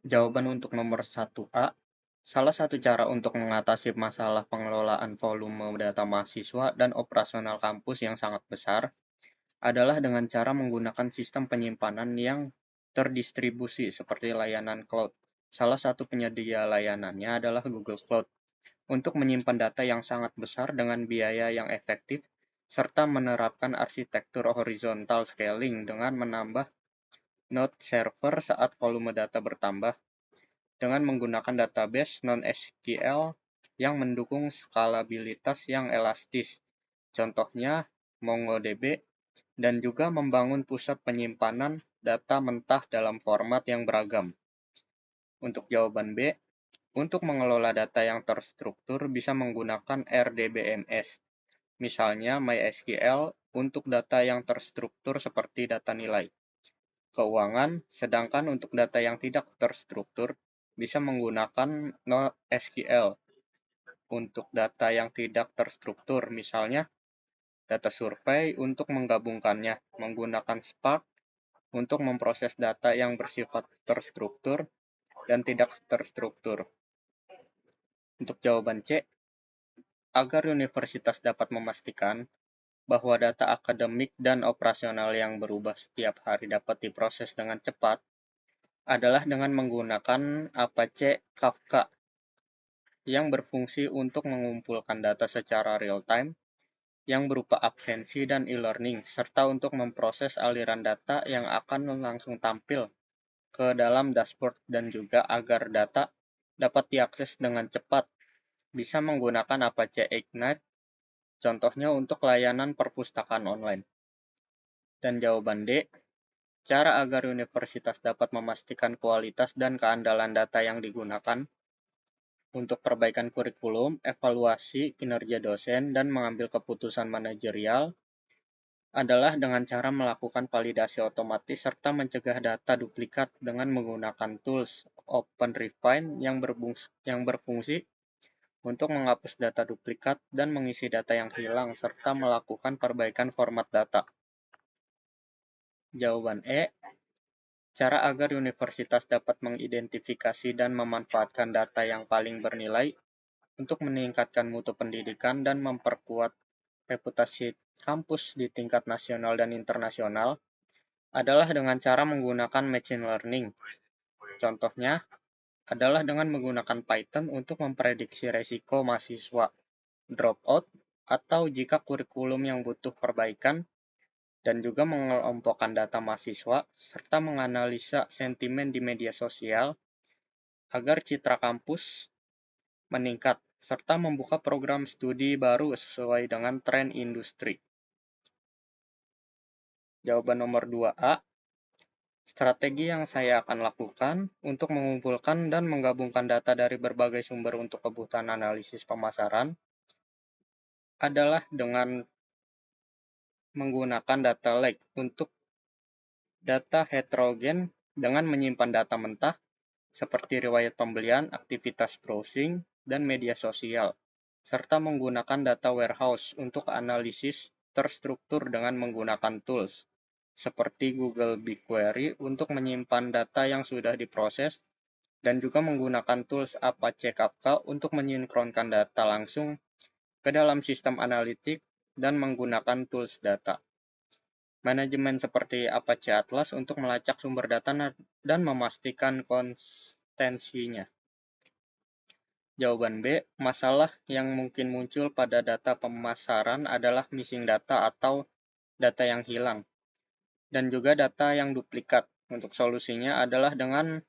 Jawaban untuk nomor 1A, salah satu cara untuk mengatasi masalah pengelolaan volume data mahasiswa dan operasional kampus yang sangat besar adalah dengan cara menggunakan sistem penyimpanan yang terdistribusi seperti layanan cloud. Salah satu penyedia layanannya adalah Google Cloud untuk menyimpan data yang sangat besar dengan biaya yang efektif serta menerapkan arsitektur horizontal scaling dengan menambah node server saat volume data bertambah dengan menggunakan database non-SQL yang mendukung skalabilitas yang elastis. Contohnya MongoDB, dan juga membangun pusat penyimpanan data mentah dalam format yang beragam. Untuk jawaban B, untuk mengelola data yang terstruktur bisa menggunakan RDBMS, misalnya MySQL untuk data yang terstruktur seperti data nilai keuangan, sedangkan untuk data yang tidak terstruktur bisa menggunakan NoSQL untuk data yang tidak terstruktur, misalnya data survei untuk menggabungkannya menggunakan Spark untuk memproses data yang bersifat terstruktur dan tidak terstruktur. Untuk jawaban C, agar universitas dapat memastikan bahwa data akademik dan operasional yang berubah setiap hari dapat diproses dengan cepat, adalah dengan menggunakan Apache Kafka yang berfungsi untuk mengumpulkan data secara real-time yang berupa absensi dan e-learning, serta untuk memproses aliran data yang akan langsung tampil ke dalam dashboard dan juga agar data dapat diakses dengan cepat. Bisa menggunakan Apache Ignite, contohnya untuk layanan perpustakaan online. Dan jawaban D, cara agar universitas dapat memastikan kualitas dan keandalan data yang digunakan untuk perbaikan kurikulum, evaluasi kinerja dosen, dan mengambil keputusan manajerial adalah dengan cara melakukan validasi otomatis serta mencegah data duplikat dengan menggunakan tools OpenRefine yang berfungsi untuk menghapus data duplikat dan mengisi data yang hilang serta melakukan perbaikan format data. Jawaban E, cara agar universitas dapat mengidentifikasi dan memanfaatkan data yang paling bernilai untuk meningkatkan mutu pendidikan dan memperkuat reputasi kampus di tingkat nasional dan internasional adalah dengan cara menggunakan machine learning. Contohnya adalah dengan menggunakan Python untuk memprediksi resiko mahasiswa dropout atau jika kurikulum yang butuh perbaikan, dan juga mengelompokkan data mahasiswa serta menganalisa sentimen di media sosial agar citra kampus meningkat serta membuka program studi baru sesuai dengan tren industri. Jawaban nomor 2A, strategi yang saya akan lakukan untuk mengumpulkan dan menggabungkan data dari berbagai sumber untuk kebutuhan analisis pemasaran adalah dengan menggunakan data lake untuk data heterogen dengan menyimpan data mentah seperti riwayat pembelian, aktivitas browsing, dan media sosial, serta menggunakan data warehouse untuk analisis terstruktur dengan menggunakan tools seperti Google BigQuery untuk menyimpan data yang sudah diproses, dan juga menggunakan tools Apache Kafka untuk mensinkronkan data langsung ke dalam sistem analitik dan menggunakan tools data manajemen seperti Apache Atlas untuk melacak sumber data dan memastikan konsistensinya. Jawaban B, masalah yang mungkin muncul pada data pemasaran adalah missing data atau data yang hilang, dan juga data yang duplikat. Untuk solusinya adalah dengan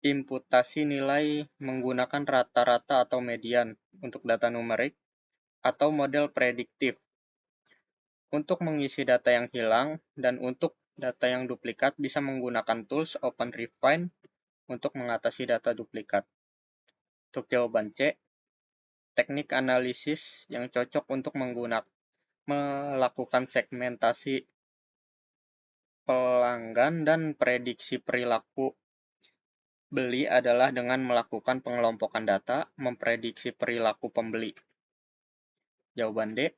imputasi nilai menggunakan rata-rata atau median untuk data numerik atau model prediktif untuk mengisi data yang hilang, dan untuk data yang duplikat bisa menggunakan tools OpenRefine untuk mengatasi data duplikat. Untuk jawaban C, teknik analisis yang cocok untuk melakukan segmentasi pelanggan dan prediksi perilaku beli adalah dengan melakukan pengelompokan data, memprediksi perilaku pembeli. Jawaban D,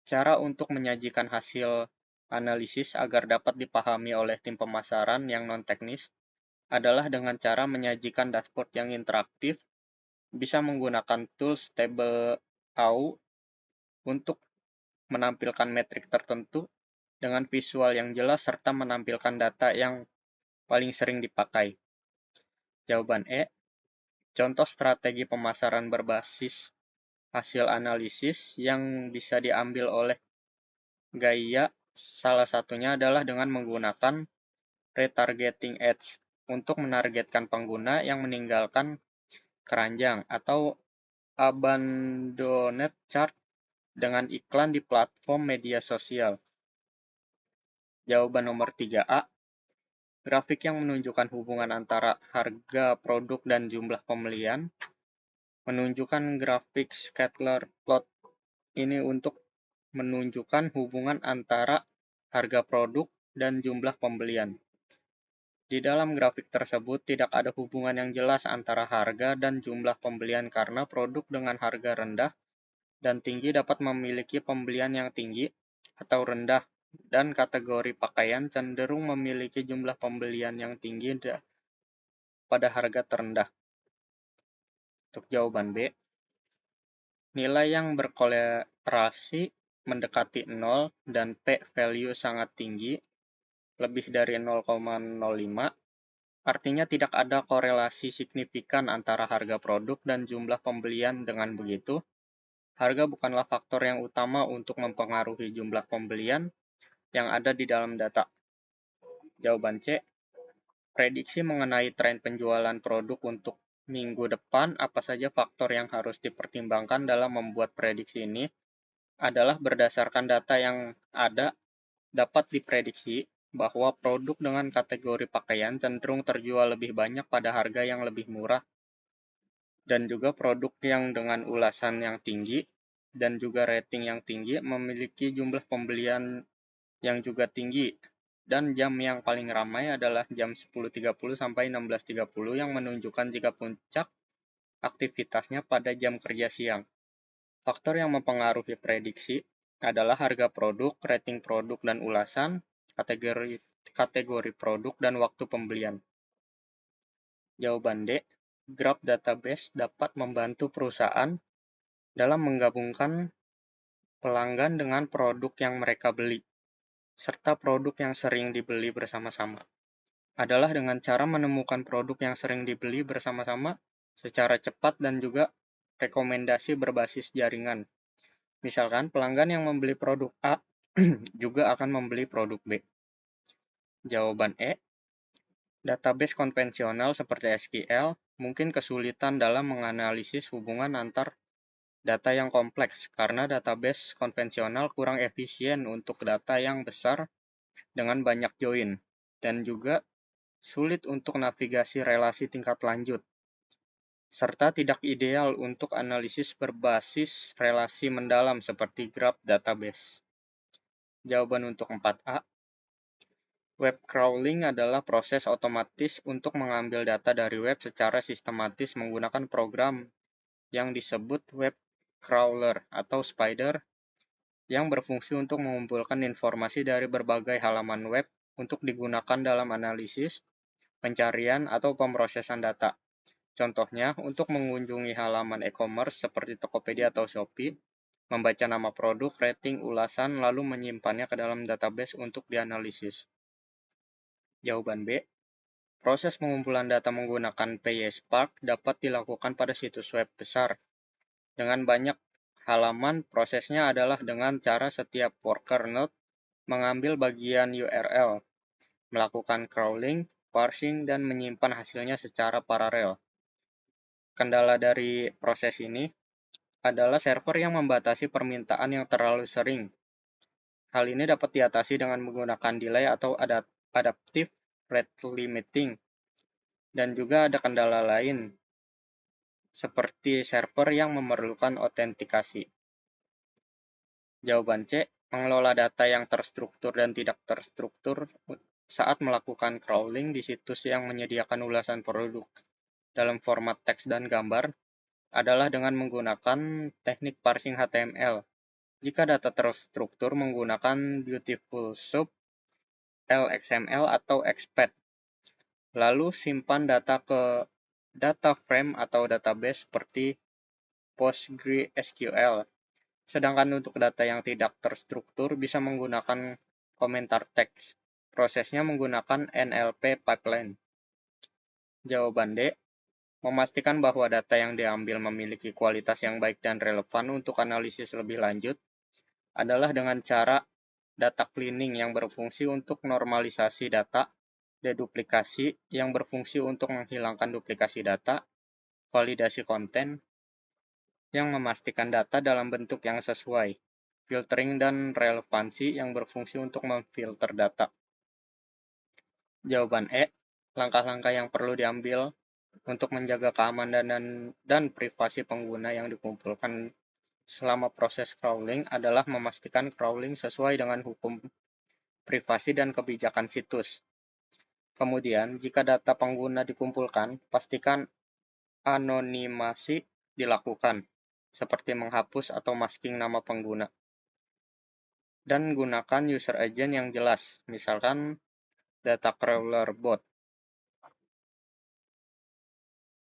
cara untuk menyajikan hasil analisis agar dapat dipahami oleh tim pemasaran yang non-teknis adalah dengan cara menyajikan dashboard yang interaktif, bisa menggunakan tools Tableau untuk menampilkan metrik tertentu dengan visual yang jelas serta menampilkan data yang paling sering dipakai. Jawaban E. Contoh strategi pemasaran berbasis hasil analisis yang bisa diambil oleh Gaia salah satunya adalah dengan menggunakan retargeting ads untuk menargetkan pengguna yang meninggalkan keranjang atau abandoned cart dengan iklan di platform media sosial. Jawaban nomor 3A. Grafik yang menunjukkan hubungan antara harga produk dan jumlah pembelian. Menunjukkan grafik scatter plot ini untuk menunjukkan hubungan antara harga produk dan jumlah pembelian. Di dalam grafik tersebut tidak ada hubungan yang jelas antara harga dan jumlah pembelian karena produk dengan harga rendah dan tinggi dapat memiliki pembelian yang tinggi atau rendah dan kategori pakaian cenderung memiliki jumlah pembelian yang tinggi pada harga terendah. Untuk jawaban B, nilai yang berkorelasi mendekati 0 dan p-value sangat tinggi, lebih dari 0,05, artinya tidak ada korelasi signifikan antara harga produk dan jumlah pembelian. Dengan begitu, harga bukanlah faktor yang utama untuk mempengaruhi jumlah pembelian yang ada di dalam data. Jawaban C. Prediksi mengenai tren penjualan produk untuk minggu depan, apa saja faktor yang harus dipertimbangkan dalam membuat prediksi ini adalah berdasarkan data yang ada, dapat diprediksi bahwa produk dengan kategori pakaian cenderung terjual lebih banyak pada harga yang lebih murah, dan juga produk yang dengan ulasan yang tinggi dan juga rating yang tinggi memiliki jumlah pembelian yang juga tinggi. Dan jam yang paling ramai adalah jam 10.30 sampai 16.30 yang menunjukkan jika puncak aktivitasnya pada jam kerja siang. Faktor yang mempengaruhi prediksi adalah harga produk, rating produk dan ulasan, kategori produk, dan waktu pembelian. Jawaban D. Graph database dapat membantu perusahaan dalam menggabungkan pelanggan dengan produk yang mereka beli, serta produk yang sering dibeli bersama-sama. Adalah dengan cara menemukan produk yang sering dibeli bersama-sama secara cepat dan juga rekomendasi berbasis jaringan. Misalkan pelanggan yang membeli produk A juga akan membeli produk B. Jawaban E. Database konvensional seperti SQL mungkin kesulitan dalam menganalisis hubungan antar data yang kompleks karena database konvensional kurang efisien untuk data yang besar dengan banyak join, dan juga sulit untuk navigasi relasi tingkat lanjut, serta tidak ideal untuk analisis berbasis relasi mendalam seperti graph database. Jawaban untuk 4A. Web crawling adalah proses otomatis untuk mengambil data dari web secara sistematis menggunakan program yang disebut web crawler atau spider yang berfungsi untuk mengumpulkan informasi dari berbagai halaman web untuk digunakan dalam analisis, pencarian, atau pemrosesan data. Contohnya, untuk mengunjungi halaman e-commerce seperti Tokopedia atau Shopee, membaca nama produk, rating, ulasan, lalu menyimpannya ke dalam database untuk dianalisis. Jawaban B. Proses pengumpulan data menggunakan PySpark dapat dilakukan pada situs web besar. Dengan banyak halaman, prosesnya adalah dengan cara setiap worker node mengambil bagian URL, melakukan crawling, parsing, dan menyimpan hasilnya secara paralel. Kendala dari proses ini adalah server yang membatasi permintaan yang terlalu sering. Hal ini dapat diatasi dengan menggunakan delay atau adaptive rate limiting. Dan juga ada kendala lain, seperti server yang memerlukan autentikasi. Jawaban C. Mengelola data yang terstruktur dan tidak terstruktur saat melakukan crawling di situs yang menyediakan ulasan produk dalam format teks dan gambar adalah dengan menggunakan teknik parsing HTML. Jika data terstruktur menggunakan Beautiful Soup, LXML, atau XPath. Lalu simpan data ke data frame atau database seperti PostgreSQL. Sedangkan untuk data yang tidak terstruktur bisa menggunakan komentar teks. Prosesnya menggunakan NLP pipeline. Jawaban D. Memastikan bahwa data yang diambil memiliki kualitas yang baik dan relevan untuk analisis lebih lanjut adalah dengan cara data cleaning yang berfungsi untuk normalisasi data, deduplikasi yang berfungsi untuk menghilangkan duplikasi data, validasi konten yang memastikan data dalam bentuk yang sesuai, filtering dan relevansi yang berfungsi untuk memfilter data. Jawaban E. Langkah-langkah yang perlu diambil untuk menjaga keamanan dan privasi pengguna yang dikumpulkan selama proses crawling adalah memastikan crawling sesuai dengan hukum privasi dan kebijakan situs. Kemudian, jika data pengguna dikumpulkan, pastikan anonimasi dilakukan, seperti menghapus atau masking nama pengguna. Dan gunakan user agent yang jelas, misalkan data crawler bot,